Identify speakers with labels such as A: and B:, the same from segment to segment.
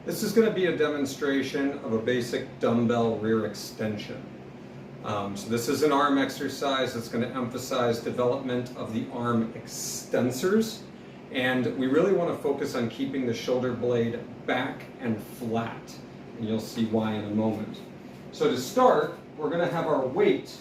A: This is going to be a demonstration of a basic dumbbell rear extension. So this is an arm exercise that's going to emphasize development of the arm extensors, and we really want to focus on keeping the shoulder blade back and flat, and you'll see why in a moment. So to start, we're going to have our weight,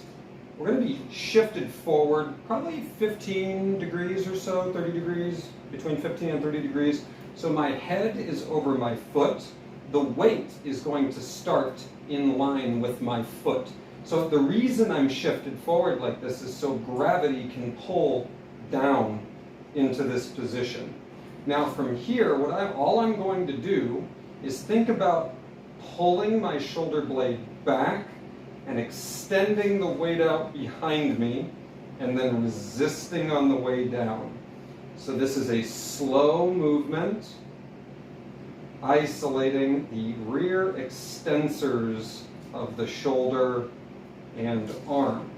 A: we're going to be shifted forward probably 15 degrees or so, 30 degrees, between 15 and 30 degrees. So my head is over my foot. The weight is going to start in line with my foot. So the reason I'm shifted forward like this is so gravity can pull down into this position. Now from here, all I'm going to do is think about pulling my shoulder blade back and extending the weight out behind me and then resisting on the way down. So this is a slow movement, isolating the rear extensors of the shoulder and arm.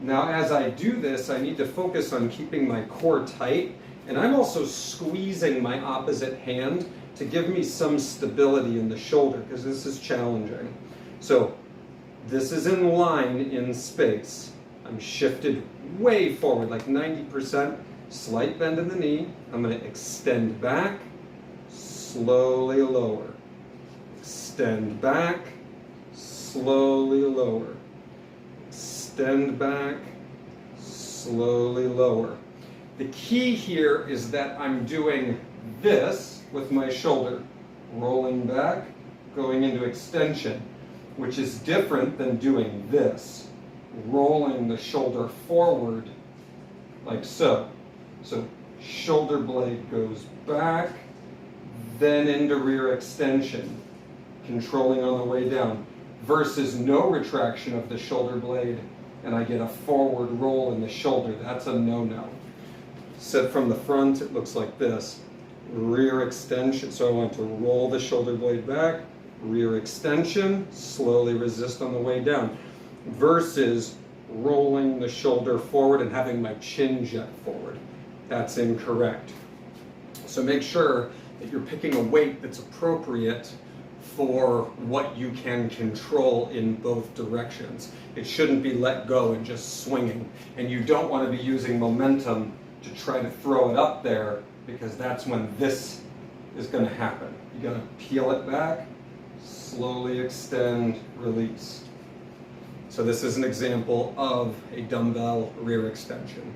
A: Now as I do this, I need to focus on keeping my core tight, and I'm also squeezing my opposite hand to give me some stability in the shoulder, because this is challenging. So this is in line in space. I'm shifted way forward, like 90%. Slight bend in the knee. I'm going to extend back, slowly lower. Extend back, slowly lower. Extend back, slowly lower. The key here is that I'm doing this with my shoulder, rolling back, going into extension, which is different than doing this, rolling the shoulder forward like so. So shoulder blade goes back, then into rear extension, controlling on the way down, versus no retraction of the shoulder blade, and I get a forward roll in the shoulder. That's a no-no. Set from the front, it looks like this. Rear extension, so I want to roll the shoulder blade back, rear extension, slowly resist on the way down, versus rolling the shoulder forward and having my chin jet forward. That's incorrect. So make sure that you're picking a weight that's appropriate for what you can control in both directions. It shouldn't be let go and just swinging. And you don't want to be using momentum to try to throw it up there, because that's when this is going to happen. You're going to peel it back, slowly extend, release. So this is an example of a dumbbell rear extension.